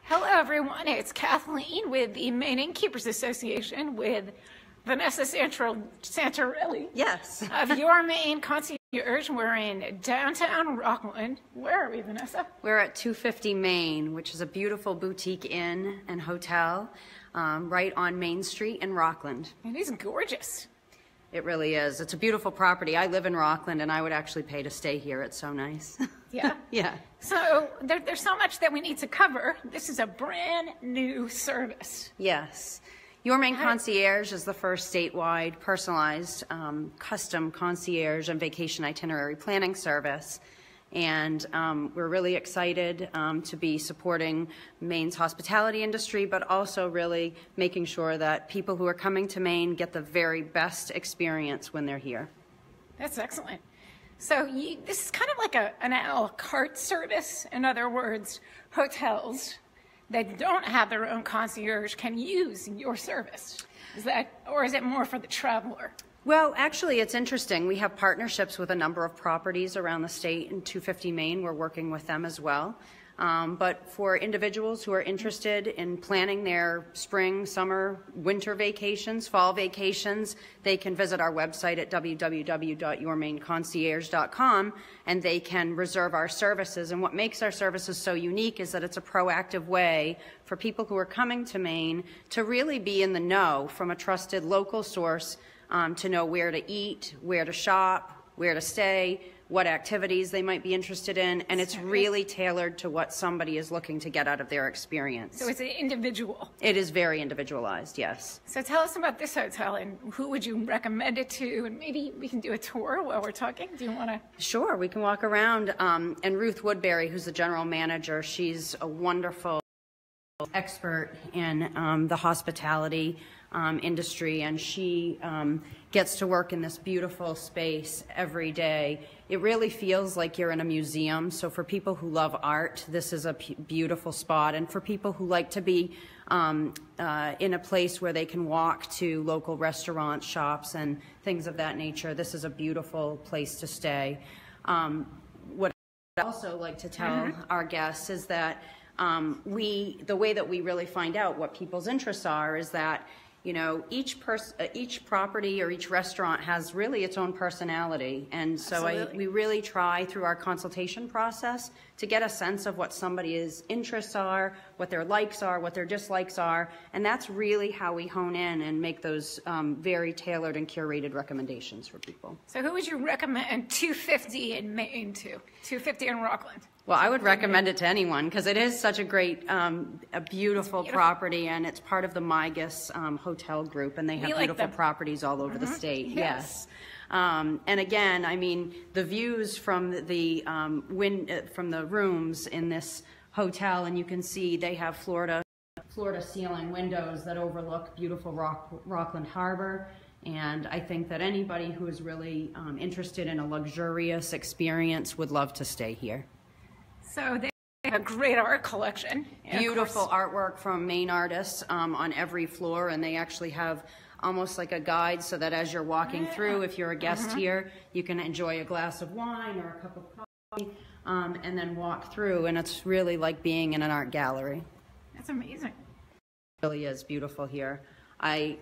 Hello, everyone. It's Kathleen with the Maine Innkeepers Association with Vanessa Santorelli. Yes. Of your Maine Concierge. We're in downtown Rockland. Where are we, Vanessa? We're at 250 Maine, which is a beautiful boutique inn and hotel right on Main Street in Rockland. It is gorgeous. It really is. It's a beautiful property. I live in Rockland, and I would actually pay to stay here. It's so nice. Yeah? Yeah. So there's so much that we need to cover. This is a brand new service. Yes. Your Maine Concierge is the first statewide personalized custom concierge and vacation itinerary planning service. And we're really excited to be supporting Maine's hospitality industry, but also really making sure that people who are coming to Maine get the very best experience when they're here. That's excellent. So this is kind of like an a la carte service. In other words, hotels that don't have their own concierge can use your service. Or is it more for the traveler? Well, actually, it's interesting. We have partnerships with a number of properties around the state. In 250 Maine, we're working with them as well. But for individuals who are interested in planning their spring, summer, winter vacations, fall vacations, they can visit our website at www.yourmaineconcierge.com, and they can reserve our services. And what makes our services so unique is that it's a proactive way for people who are coming to Maine to really be in the know from a trusted local source, to know where to eat, where to shop, where to stay, what activities they might be interested in, and it's really tailored to what somebody is looking to get out of their experience. So it's individual. It is very individualized, yes. So tell us about this hotel, and who would you recommend it to? And maybe we can do a tour while we're talking. Do you want to? Sure, we can walk around. And Ruth Woodbury, who's the general manager, she's a wonderful expert in the hospitality industry, and she gets to work in this beautiful space every day. It really feels like you're in a museum. So for people who love art, this is a beautiful spot. And for people who like to be in a place where they can walk to local restaurants, shops, and things of that nature, this is a beautiful place to stay. What I'd also like to tell our guests is that the way that we really find out what people's interests are is that, you know, each property or each restaurant has really its own personality. And so we really try through our consultation process to get a sense of what somebody's interests are, what their likes are, what their dislikes are. And that's really how we hone in and make those very tailored and curated recommendations for people. So who would you recommend 250 in Maine to? 250 in Rockland? Well, I would recommend it to anyone because it is such a great, a beautiful property, and it's part of the Migas hotel group, and they have beautiful properties all over the state. Yes. And again, I mean, the views from the from the rooms in this hotel, and you can see they have floor to ceiling windows that overlook beautiful Rockland Harbor. And I think that anybody who is really interested in a luxurious experience would love to stay here. So they have a great art collection. Beautiful artwork from Maine artists on every floor, and they actually have almost like a guide so that as you're walking through, if you're a guest here, you can enjoy a glass of wine or a cup of coffee and then walk through, and it's really like being in an art gallery. That's amazing. It really is beautiful here. I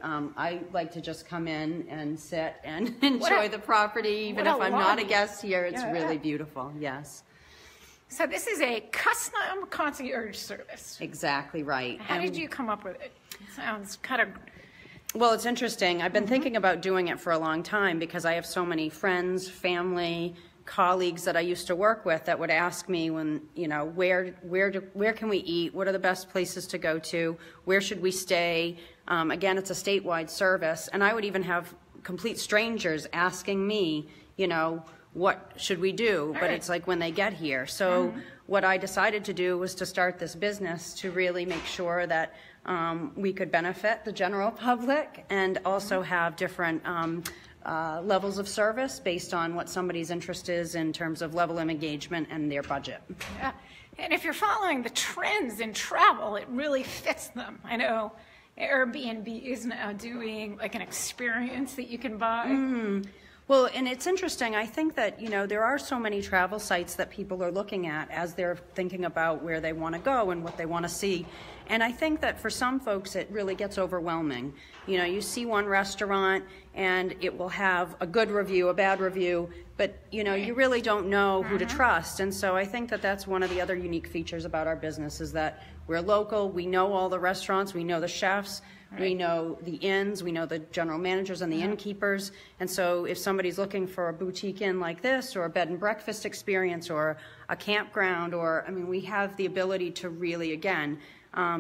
like to just come in and sit and enjoy the property, even if I'm not a guest here. It's really beautiful, yes. So this is a custom concierge service. Exactly right. How did you come up with it? It sounds kind of... Well, it's interesting. I've been thinking about doing it for a long time because I have so many friends, family, colleagues that I used to work with that would ask me when, you know, where can we eat? What are the best places to go to? Where should we stay? Again, it's a statewide service. And I would even have complete strangers asking me, you know, what should we do? But it's like when they get here. So what I decided to do was to start this business to really make sure that we could benefit the general public and also have different levels of service based on what somebody's interest is in terms of level of engagement and their budget. Yeah. And if you're following the trends in travel, it really fits them. I know Airbnb is now doing like an experience that you can buy. Well, and it's interesting. I think that, there are so many travel sites that people are looking at as they're thinking about where they want to go and what they want to see. And I think that for some folks, it really gets overwhelming. You see one restaurant and it will have a good review, a bad review, but, you really don't know who to trust. And so I think that that's one of the other unique features about our business is that we're local, we know all the restaurants, we know the chefs, we know the inns, we know the general managers and the innkeepers. And so if somebody's looking for a boutique inn like this or a bed and breakfast experience or a campground we have the ability to really, again,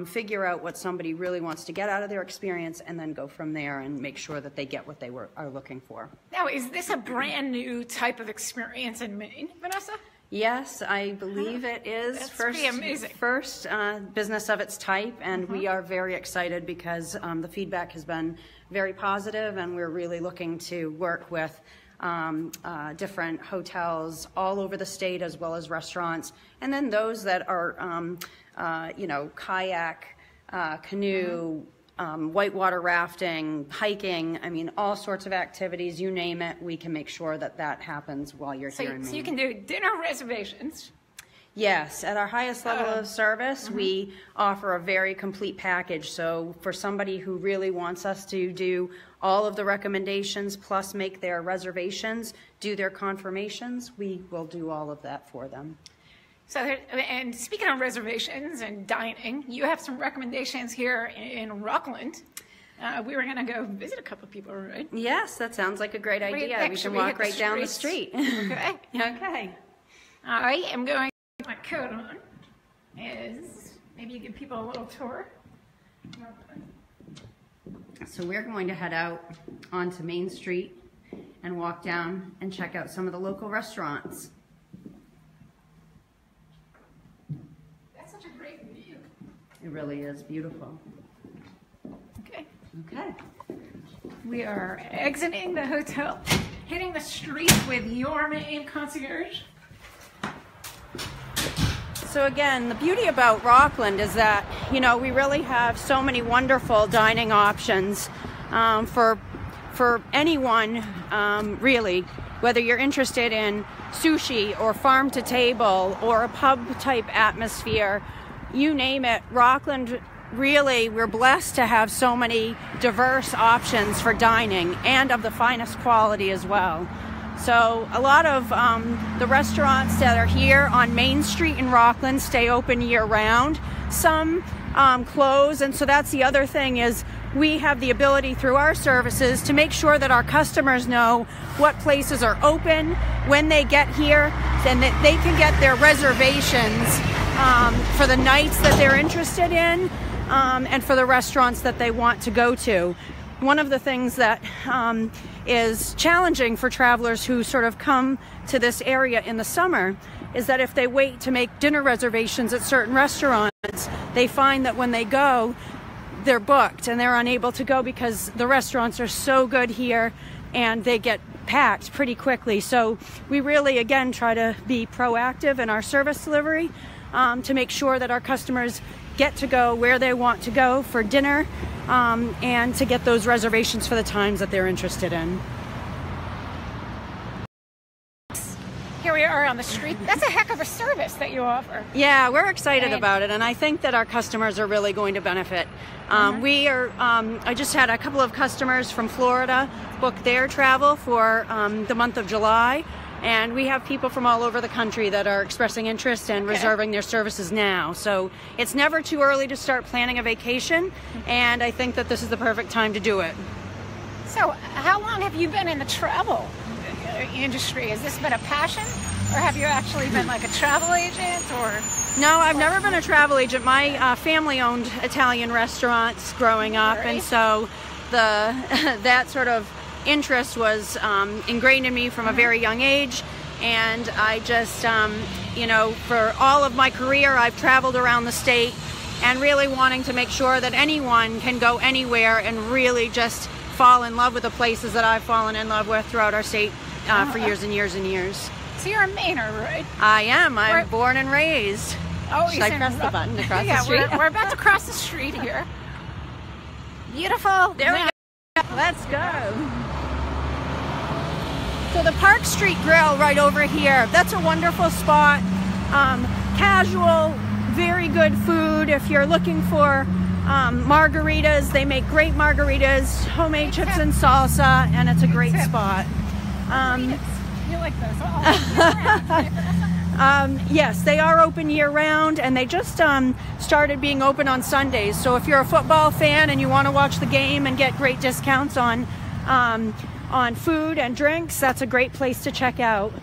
figure out what somebody really wants to get out of their experience and then go from there and make sure that they get what they are looking for. Now, is this a brand new type of experience in Maine, Vanessa? Yes, I believe it is. That's pretty amazing. First business of its type, and we are very excited because the feedback has been very positive, and we're really looking to work with different hotels all over the state as well as restaurants, and then those that are, kayak, canoe, whitewater rafting, hiking, all sorts of activities, you name it, we can make sure that that happens while you're here in Maine. So you can do dinner reservations? Yes, at our highest level of service, we offer a very complete package. So for somebody who really wants us to do all of the recommendations, plus make their reservations, do their confirmations, we will do all of that for them. So, and speaking of reservations and dining, you have some recommendations here in Rockland. We were going to go visit a couple of people, right? Yes, that sounds like a great idea. We can walk right down the street. Okay. Okay. All right, I'm going to put my coat on. Maybe you give people a little tour. So we're going to head out onto Main Street and walk down and check out some of the local restaurants. It really is beautiful. Okay. Okay. We are exiting the hotel, hitting the street with your Maine Concierge. So again, the beauty about Rockland is that, we really have so many wonderful dining options for anyone, really, whether you're interested in sushi or farm to table or a pub type atmosphere. You name it, Rockland, really, we're blessed to have so many diverse options for dining and of the finest quality as well. So a lot of the restaurants that are here on Main Street in Rockland stay open year-round. Some close, and so that's the other thing is we have the ability through our services to make sure that our customers know what places are open when they get here, and that they can get their reservations for the nights that they're interested in and for the restaurants that they want to go to. One of the things that is challenging for travelers who sort of come to this area in the summer is that if they wait to make dinner reservations at certain restaurants, they find that when they go, they're booked and they're unable to go because the restaurants are so good here and they get packed pretty quickly. So we really, again, try to be proactive in our service delivery to make sure that our customers get to go where they want to go for dinner and to get those reservations for the times that they're interested in. Here we are on the street. That's a heck of a service that you offer. Yeah, we're excited about it, and I think that our customers are really going to benefit. I just had a couple of customers from Florida book their travel for the month of July, and we have people from all over the country that are expressing interest and reserving their services now. So it's never too early to start planning a vacation, and I think that this is the perfect time to do it. So how long have you been in the travel industry? Has this been a passion, or have you actually been like a travel agent? Or no, I've never been a travel agent. My family owned Italian restaurants growing up, and so that sort of interest was ingrained in me from a very young age. And I just, for all of my career, I've traveled around the state and really wanting to make sure that anyone can go anywhere and really just fall in love with the places that I've fallen in love with throughout our state for years and years and years. So you're a Mainer, right? I am. I'm born and raised. Oh, should I press the button to cross the street? We're about to cross the street here. Beautiful. There we go. Let's go. So the Park Street Grill right over here, that's a wonderful spot. Casual, very good food. If you're looking for margaritas, they make great margaritas, homemade chips and salsa, and it's a great spot. You like those all yes, they are open year-round, and they just started being open on Sundays. So if you're a football fan and you want to watch the game and get great discounts on food and drinks, that's a great place to check out.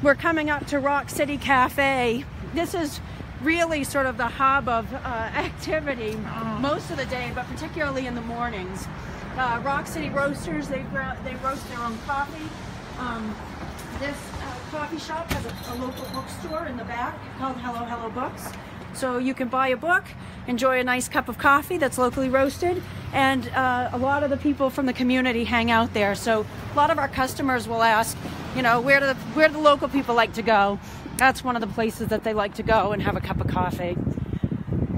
We're coming up to Rock City Cafe. This is really sort of the hub of activity most of the day, but particularly in the mornings. Rock City Roasters, they roast their own coffee. This coffee shop has a local bookstore in the back called Hello Hello Books. So you can buy a book, enjoy a nice cup of coffee that's locally roasted, and a lot of the people from the community hang out there. So a lot of our customers will ask, you know, where do the local people like to go? That's one of the places that they like to go and have a cup of coffee.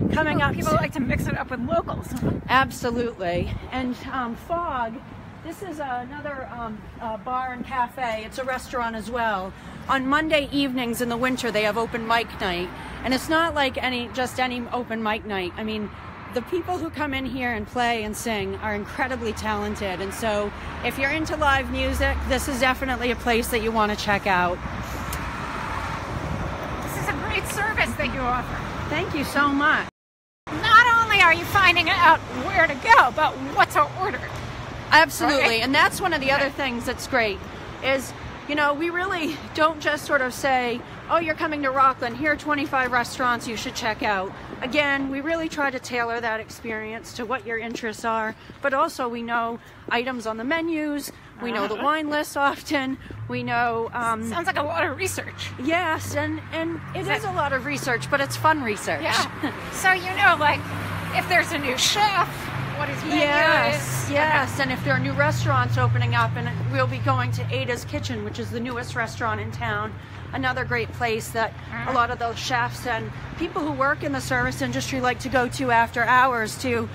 People like to mix it up with locals. Absolutely. And Fog, this is another bar and cafe. It's a restaurant as well. On Monday evenings in the winter, they have open mic night. And it's not like just any open mic night. I mean, the people who come in here and play and sing are incredibly talented. And so if you're into live music, this is definitely a place that you want to check out. This is a great service that you offer. Thank you so much. Not only are you finding out where to go, but what to order. Absolutely. Right? And that's one of the other things that's great is, you know, we really don't just sort of say, oh, you're coming to Rockland, here are 25 restaurants you should check out. Again, we really try to tailor that experience to what your interests are, but also we know items on the menus, we know the wine list often, we know... Sounds like a lot of research. Yes, and it is a lot of research, but it's fun research. Yeah. So you know, like, if there's a new chef, what his menu is. Yes, and if there are new restaurants opening up, and we'll be going to Ada's Kitchen, which is the newest restaurant in town. Another great place that a lot of those chefs and people who work in the service industry like to go to after hours to,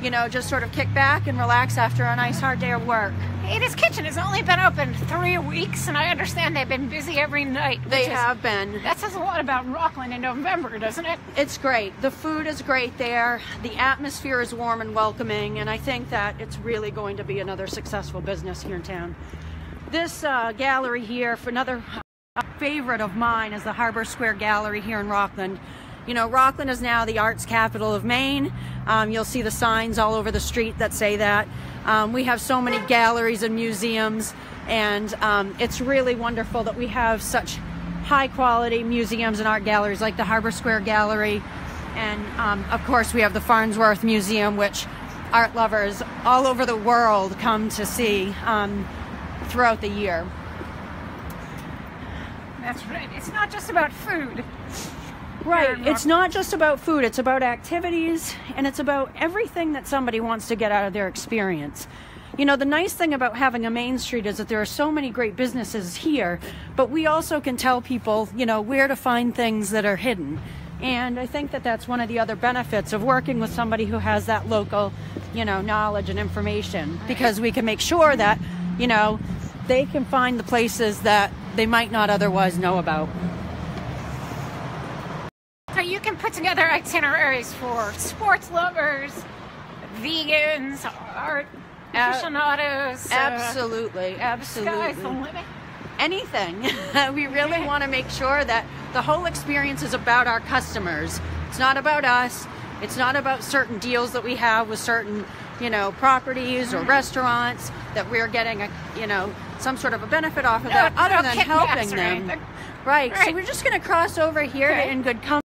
you know, just sort of kick back and relax after a nice hard day of work. Ada's Kitchen has only been open 3 weeks, and I understand they've been busy every night. They have been. That says a lot about Rockland in November, doesn't it? It's great. The food is great there. The atmosphere is warm and welcoming, and I think that it's really going to be another successful business here in town. This gallery here, for another favorite of mine, is the Harbor Square Gallery here in Rockland. You know, Rockland is now the arts capital of Maine. You'll see the signs all over the street that say that. We have so many galleries and museums, and it's really wonderful that we have such high quality museums and art galleries like the Harbor Square Gallery, and of course we have the Farnsworth Museum, which art lovers all over the world come to see throughout the year. That's right. It's not just about food. Right. It's not just about food. It's about activities, and it's about everything that somebody wants to get out of their experience. You know, the nice thing about having a Main Street is that there are so many great businesses here, but we also can tell people, you know, where to find things that are hidden. And I think that that's one of the other benefits of working with somebody who has that local, you know, knowledge and information, because we can make sure that, you know, they can find the places that they might not otherwise know about. So you can put together itineraries for sports lovers, vegans, art aficionados. Absolutely, absolutely. Sky's the limit. Anything. We really want to make sure that the whole experience is about our customers. It's not about us. It's not about certain deals that we have with certain, you know, properties or restaurants that we're getting a, you know, some sort of a benefit off of that, other than helping them. Right. So we're just going to cross over here to In Good Company.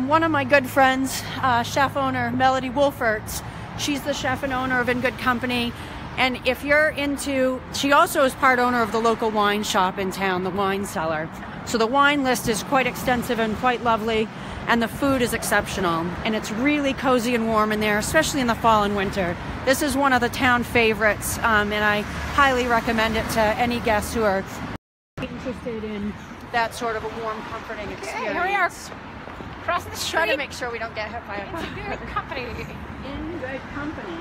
One of my good friends, chef owner Melody Wolferts, she's the chef and owner of In Good Company. And if you're into, she also is part owner of the local wine shop in town, the Wine Cellar. So the wine list is quite extensive and quite lovely, and the food is exceptional. And it's really cozy and warm in there, especially in the fall and winter. This is one of the town favorites, and I highly recommend it to any guests who are interested in that sort of a warm, comforting experience. Here we are, across the street. Try to make sure we don't get hit by a car. In Good Company. In Good Company.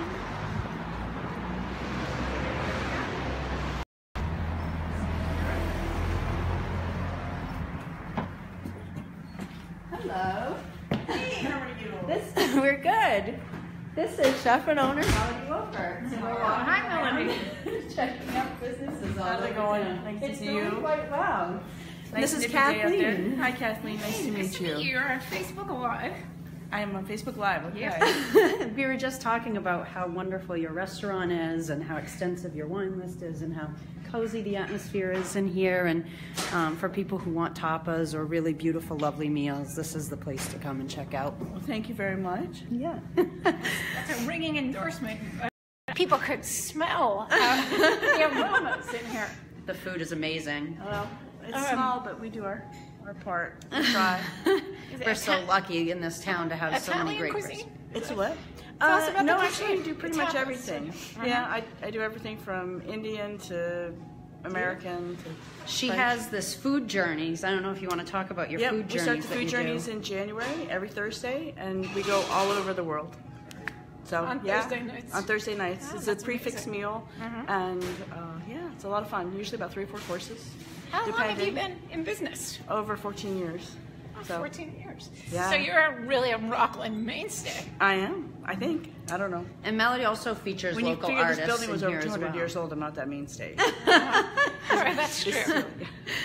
Hello. Hey, how are you? We're good. This is chef and owner Melody Wolfert. So we're Hi, Melody. checking out businesses all How's it over going? town. Nice to It's see going you. quite well. Nice This is to meet you up there. Kathleen. Hi, Kathleen. Nice to meet you. You're on Facebook Live. I am on Facebook Live. Okay. Yeah. We were just talking about how wonderful your restaurant is and how extensive your wine list is and how cozy the atmosphere is in here. And for people who want tapas or really beautiful, lovely meals, this is the place to come and check out. Well, thank you very much. Yeah. That's a ringing endorsement. People could smell the aromas in here. The food is amazing. Well, it's small, but we do our part. We try. We're so lucky in this town to have so many Italian great cuisine? It's a what? us about No, the actually, cuisine. we do pretty much Italian. everything. Yeah, I do everything from Indian to American to She French. has this food journeys. I don't know if you want to talk about your Yep, food we journeys. start the that food you journeys do. in January every Thursday, and we go all over the world. So On yeah, Thursday nights? on Thursday nights. Oh, It's a that's prefix amazing. meal, and yeah, it's a lot of fun. Usually about 3 or 4 courses. How long have you depending. been in business? Over 14 years. Oh, So 14 years. Yeah. So you're really a Rockland mainstay. I am. I think. I don't know. And Melody also features When you local figure artists this building was in over here as 200 well. years old, I'm not that mainstay. All right, that's true.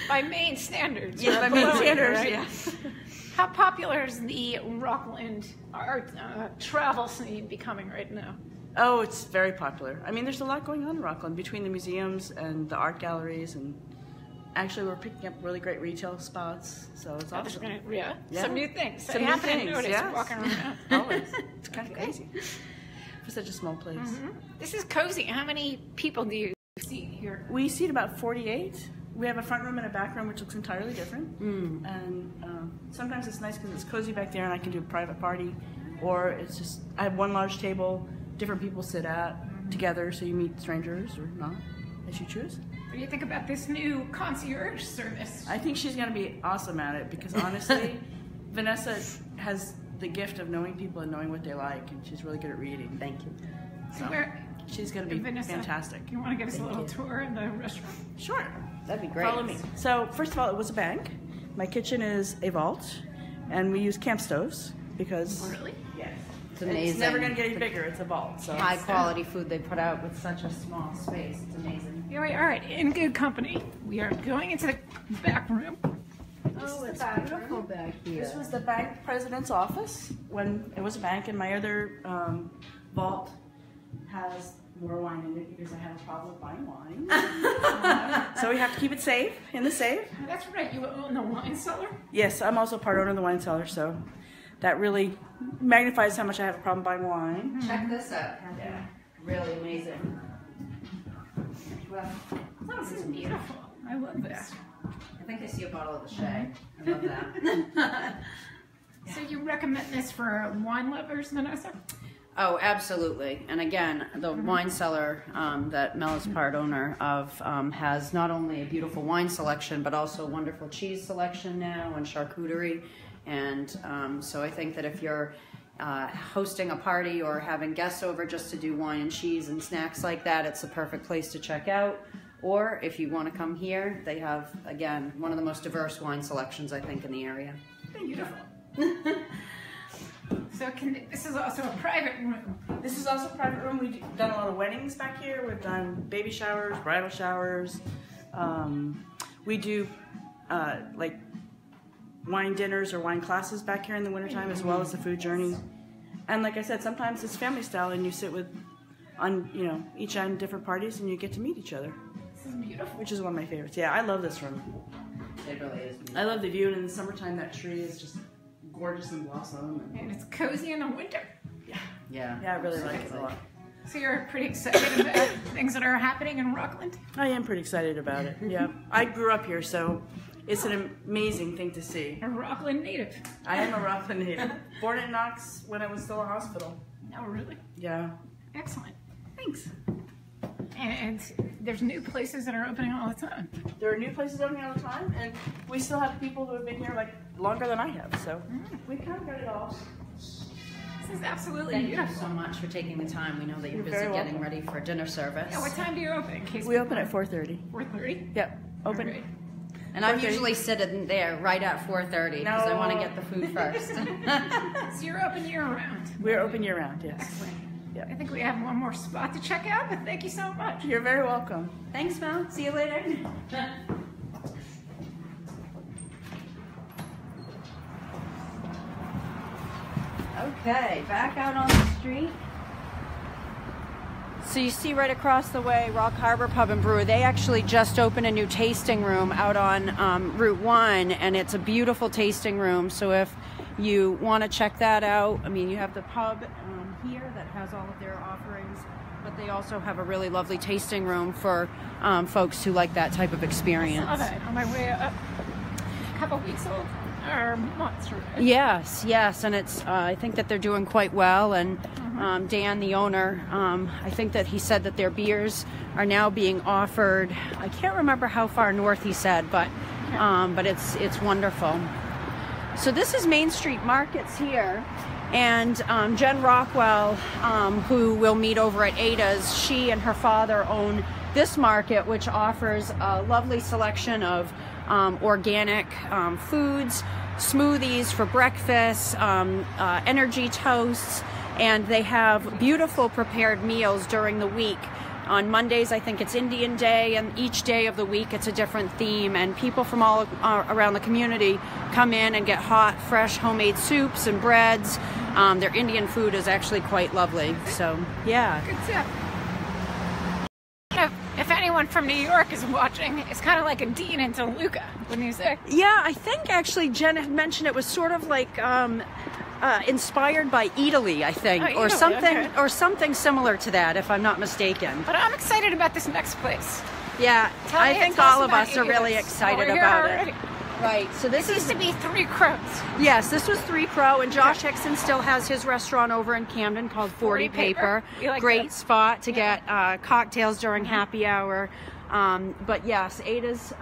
By Maine standards. Yeah, you're by Maine below it, standards, right? yeah. How popular is the Rockland art travel scene becoming right now? Oh, it's very popular. I mean, there's a lot going on in Rockland between the museums and the art galleries, and actually we're picking up really great retail spots, so it's Oh, there's awesome. yeah, Yeah. some new things. Some I new happen to things, notice yes. walking around. Always. It's kind of crazy for such a small place. This is cozy. How many people do you see here? We seat about 48. We have a front room and a back room, which looks entirely different. And sometimes it's nice because it's cozy back there, and I can do a private party, or it's just I have one large table, different people sit at together, so you meet strangers or not, as you choose. What do you think about this new concierge service? I think she's going to be awesome at it because honestly, Vanessa has the gift of knowing people and knowing what they like, and she's really good at reading. Thank you. So where, She's going to be Vanessa, fantastic. You want to give us a little tour in the restaurant? Sure. That'd be great. Follow me. So first of all, it was a bank. My kitchen is a vault, and we use camp stoves because Really? yes, It's amazing. it's never going to get any bigger. It's a vault. So High quality food they put out with such a small space. It's amazing. Here we are in good company. We are going into the back room. Oh, it's beautiful back here. this was the bank president's office when it was a bank, and my other vault has more wine in it because I have a problem with buying wine. So we have to keep it safe in the safe. That's right, you own the wine cellar? Yes, I'm also part owner of the wine cellar, so that really magnifies how much I have a problem buying wine. Check this out. Yeah. Really amazing. Well, This is beautiful. I love this. I think I see a bottle of the Shay. I love that. So you recommend this for wine lovers, Vanessa? Oh, absolutely. And again, the wine cellar that Mel is part owner of has not only a beautiful wine selection, but also a wonderful cheese selection now and charcuterie. And so I think that if you're hosting a party or having guests over just to do wine and cheese and snacks like that, it's the perfect place to check out. Or if you want to come here, they have, again, one of the most diverse wine selections, I think, in the area. Beautiful. So this is also a private room. This is also a private room. We've done a lot of weddings back here. We've done baby showers, bridal showers. We do like wine dinners or wine classes back here in the wintertime, as well as the food journey. And like I said, sometimes it's family style, and you sit with on each end different parties, and you get to meet each other, This is beautiful. which is one of my favorites. Yeah, I love this room. It really is beautiful. I love the view, and in the summertime, that tree is just gorgeous and blossom. And it's cozy in the winter. Yeah. Yeah, I really like it a lot. So you're pretty excited about things that are happening in Rockland? I am pretty excited about it. Yeah, I grew up here, so it's an amazing thing to see. A Rockland native. I am a Rockland native. Born in Knox when it was still a hospital. Oh, really? Yeah. Excellent. Thanks. And there's new places that are opening all the time. There are new places opening all the time, and we still have people who have been here like longer than I have. So we kind of got it all. This is absolutely Thank you beautiful. so much for taking the time. We know that you're You're busy very getting welcome. ready for dinner service. Yeah, what time do you open? In case We open at 4:30. 4:30. Yep. Open. All right. And I'm usually sitting there right at 4:30 because I want to get the food first. So you're open year-round? We're open year-round, yes. Excellent. Yep. I think we have one more spot to check out, but thank you so much. You're very welcome. Thanks, Mel. See you later. Okay, back out on the street. So you see right across the way, Rock Harbor Pub and Brewer. They actually just opened a new tasting room out on Route 1, and it's a beautiful tasting room. So if you want to check that out, I mean, you have the pub here that has all of their offerings, but they also have a really lovely tasting room for folks who like that type of experience. I saw that on my way up. A couple weeks old. Or months, right? Yes, and it's. I think that they're doing quite well. And Dan, the owner, I think that he said that their beers are now being offered. I can't remember how far north he said, but it's wonderful. So this is Main Street Markets here, and Jen Rockwell, who we'll meet over at Ada's, she and her father own this market, which offers a lovely selection of organic foods, smoothies for breakfast, energy toasts, and they have beautiful prepared meals during the week. On Mondays, I think it's Indian Day, and each day of the week it's a different theme, and people from all around the community come in and get hot, fresh, homemade soups and breads. Their Indian food is actually quite lovely, so yeah. Good stuff. If anyone from New York is watching, it's kind of like a Dean and Toluca, wouldn't you say? Yeah, I think actually Jen had mentioned it was sort of like inspired by Italy, I think, or something similar to that, if I'm not mistaken. But I'm excited about this next place. Yeah, I think all of us are really excited about it. Already. Right, so this used to be 3 Crows. Yes, this was 3 Crow, and Josh Hickson still has his restaurant over in Camden called 40 Paper. Like Great spot to get cocktails during happy hour. But yes, Ada's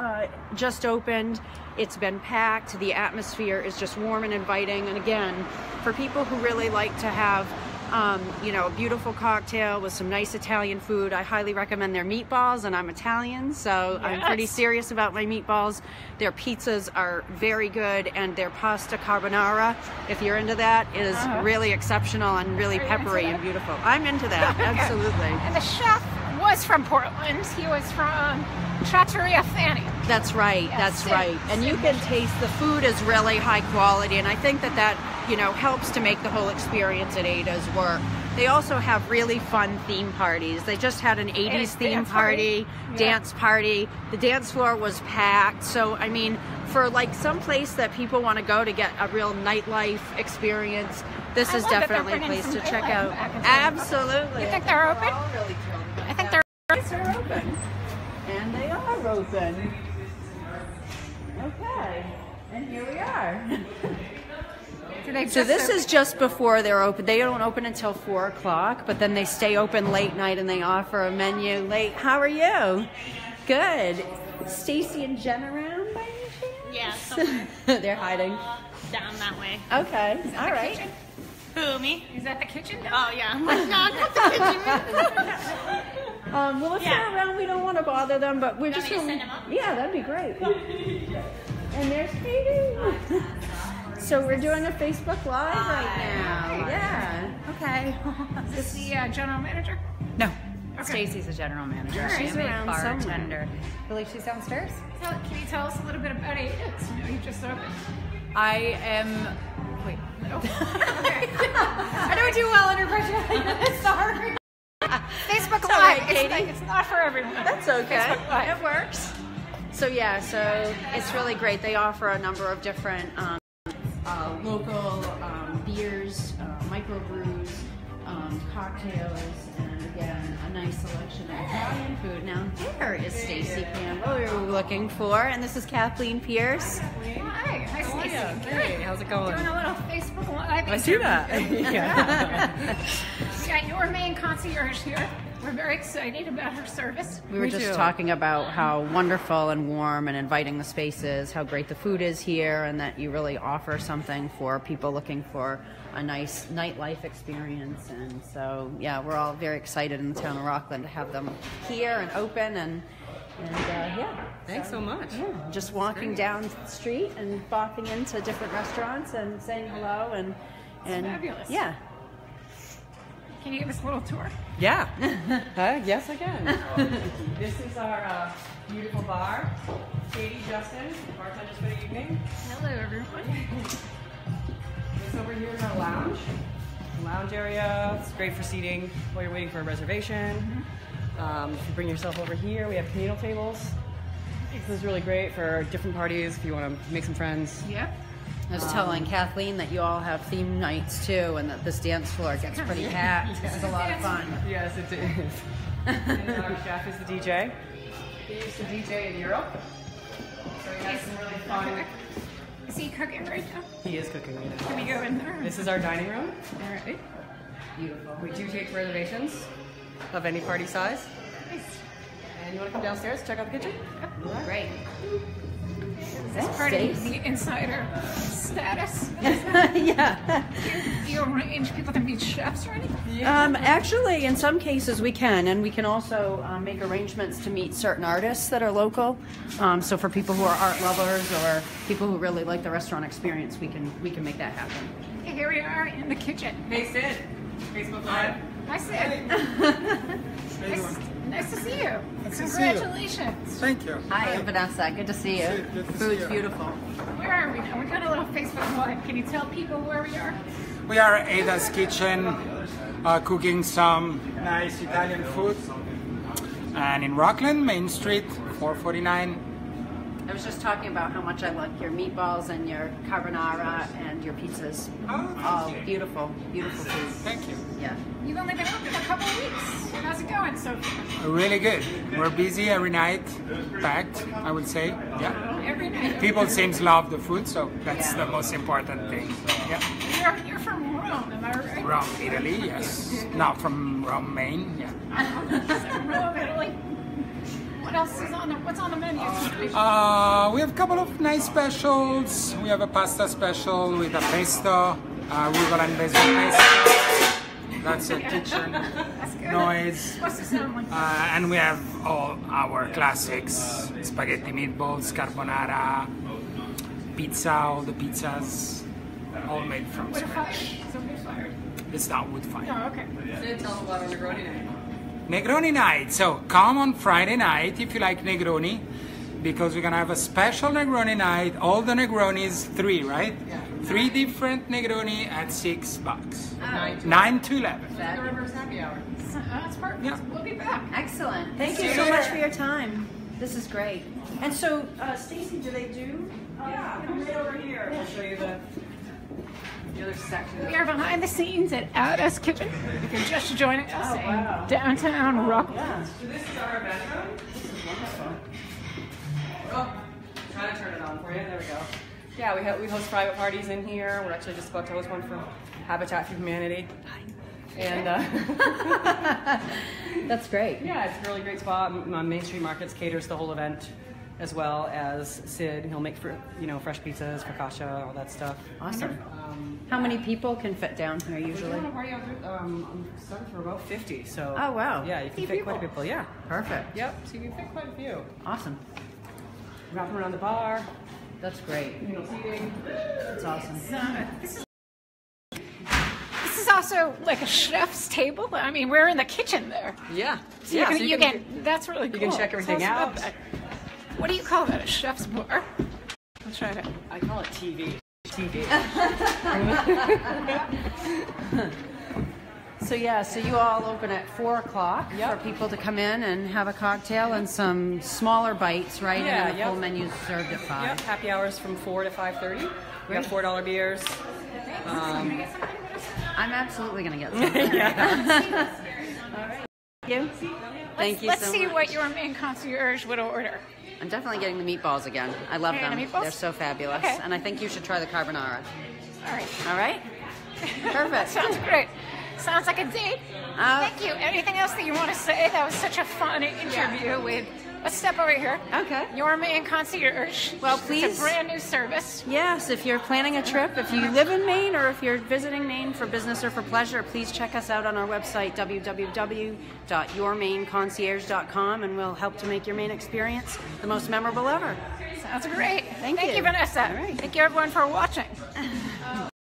just opened. It's been packed. The atmosphere is just warm and inviting. And again, for people who really like to have a beautiful cocktail with some nice Italian food, I highly recommend their meatballs, and I'm Italian, so I'm pretty serious about my meatballs. Their pizzas are very good, and their pasta carbonara, if you're into that, is really exceptional and really peppery and beautiful. I'm into that, absolutely. And the chef was from Portland. He was from Trattoria Fanny. That's right, that's right. And you can taste the food is really high quality, and I think that helps to make the whole experience at Ada's work. They also have really fun theme parties. They just had an 80s theme party, dance party. The dance floor was packed. So, I mean, for like some place that people want to go to get a real nightlife experience, this is definitely a place to check out. Absolutely. You think they're open? We're all really thrilled about I think they're open. And they are open. Okay. And here we are. So this is just before they're open. They don't open until 4 o'clock, but then they stay open late night and they offer a menu late. How are you? Good. Stacy and Jen around by any chance? Yeah. They're hiding. Down that way. Okay. All right. Kitchen? Who, me? Is that the kitchen? Oh, yeah. I'm like, no, not the kitchen. Well, if they're around, we don't want to bother them, but we're just Want me to send them up? Yeah, that'd be great. And there's Katie. So we're doing a Facebook Live right now. Yeah. Okay. Is this the general manager? No. Okay. Stacy's the general manager. All right. She's She's a around bartender. I believe she's downstairs. So, can you tell us a little bit about Ada's? You just opened. I am. Wait. No. Okay. I don't do well under pressure. Sorry. Facebook all Live. right, Katie. It's not for everyone. That's okay. Facebook Live. It works. So yeah, so it's really great. They offer a number of different local beers, microbrews, cocktails, and again, a nice selection of Italian food. Now, there is Stacy Campbell we were looking for, and this is Kathleen Pierce. Hi. Hi, Stacey. Hey, how's it going? Doing a little Facebook Live. I see that. Yeah, your Maine Concierge here. We're very excited about her service. We were just talking about how wonderful and warm and inviting the space is, how great the food is here, and that you really offer something for people looking for a nice nightlife experience. And so, yeah, we're all very excited in the town of Rockland to have them here and open and yeah. Thanks so much. Yeah, just walking down the street and bopping into different restaurants and saying hello and fabulous. Yeah. Can you give us a little tour? Yeah. Yes, I can. This is our beautiful bar. Katie, Justin, bartenders for the evening. Hello, everyone. This over here is our lounge. Lounge area. It's great for seating while you're waiting for a reservation. If you bring yourself over here, we have communal tables. This is really great for different parties if you want to make some friends. Yep. I was telling Kathleen that you all have theme nights too, and that this dance floor gets pretty packed. It's a lot of fun. Yes, it is. And our chef is the DJ. He used to DJ in Europe, so he has some really fun. Is he cooking right now? He is cooking right now. Can we go in there? This is our dining room. All right. Beautiful. We do take reservations of any party size. Nice. And you want to come downstairs, check out the kitchen? Great. Is this part of the insider status? Yeah. Do you arrange people to meet chefs or anything? Actually, in some cases we can, and we can also make arrangements to meet certain artists that are local. So for people who are art lovers or people who really like the restaurant experience, we can make that happen. Okay, here we are in the kitchen. Hey, Sid. Facebook Live. Hi, Sid. Nice to see you. Congratulations. Thank you. Hi, I'm Vanessa. Good to see you. Good to see Food's you. beautiful. Where are we now? We've got a little Facebook Live. Can you tell people where we are? We are at Ada's Kitchen, cooking some nice Italian food. And in Rockland, Main Street, 449. I was just talking about how much I like your meatballs and your carbonara and your pizzas. All beautiful, beautiful food. Thank you. Yeah. You've only been open a couple of weeks. How's it going so far? Really good. We're busy every night, packed, I would say. Yeah. Every night. People seems love the food, so that's the most important thing. Yeah. You're from Rome, am I right? Rome, Italy, yes. Not from Rome, Maine. Yeah. Rome, Italy. What else is on what's on the menu tonight? We have a couple of nice specials. We have a pasta special with a pesto, arugula and basil pesto. That's a kitchen noise. What's the sound like? And we have all our classics: spaghetti meatballs, carbonara, pizza, all the pizzas, all made from Wood scratch. fire? Somebody fired. It's not wood fire. Oh, okay. Sid, tell us about our Negroni night. Negroni night. So come on Friday night if you like Negroni, because we're gonna have a special Negroni night. All the Negronis, 3, right? Yeah. 3 different Negroni at $6. 9 to 11. The Rivers Happy Hour. That's perfect. Yeah. We'll be back. Excellent. Thank See you you so much later. for your time. This is great. And so, Stacy, do they do? Yeah, come right over here. We'll show you the other section. We are behind the scenes at Ada's Kitchen. If you're just joining us in downtown Rockland. So this is our event room. This is wonderful. Oh, trying to turn it on for you. There we go. Yeah, we host private parties in here. We're actually just about to host one for Habitat for Humanity. And That's great. yeah, it's a really great spot. Main Street Markets caters the whole event, as well as Sid. He'll make fresh pizzas, focaccia, all that stuff. Awesome. How many people can fit down here usually? I'm starting for about 50. So. Oh, wow. Yeah, you can fit quite a few people. Yeah. Perfect. Yep. So you can fit quite a few. Awesome. Wrapping around the bar. That's great. Seating. That's awesome. This is also like a chef's table. I mean, we're in the kitchen there. Yeah. So yeah. you can, that's really cool. can check everything Tell us about out. that. What do you call that? A chef's bar? I'll try to. I call it TV. TV. So you all open at 4 o'clock Yep. for people to come in and have a cocktail and some smaller bites, right? Yeah, And the yep. full menu's served at 5. Yep. Happy hours from 4 to 5:30. We have $4 beers. I'm absolutely going to get some. All right. Thank you Let's so see much. what your Maine Concierge would order. I'm definitely getting the meatballs again. I love Okay, them. the meatballs? They're so fabulous. Okay. And I think you should try the carbonara. All right. All right? Perfect. Sounds great. Sounds like a date. Uh, Thank you. Anything else that you want to say? That was such a fun interview with Let's step over here. Okay. Your Maine Concierge. Well, It's please. a brand new service. Yes, if you're planning a trip, if you live in Maine or if you're visiting Maine for business or for pleasure, please check us out on our website, www.yourmaineconcierge.com, and we'll help to make your Maine experience the most memorable ever. Sounds great. Thank you. Vanessa. All right. Thank you, everyone, for watching.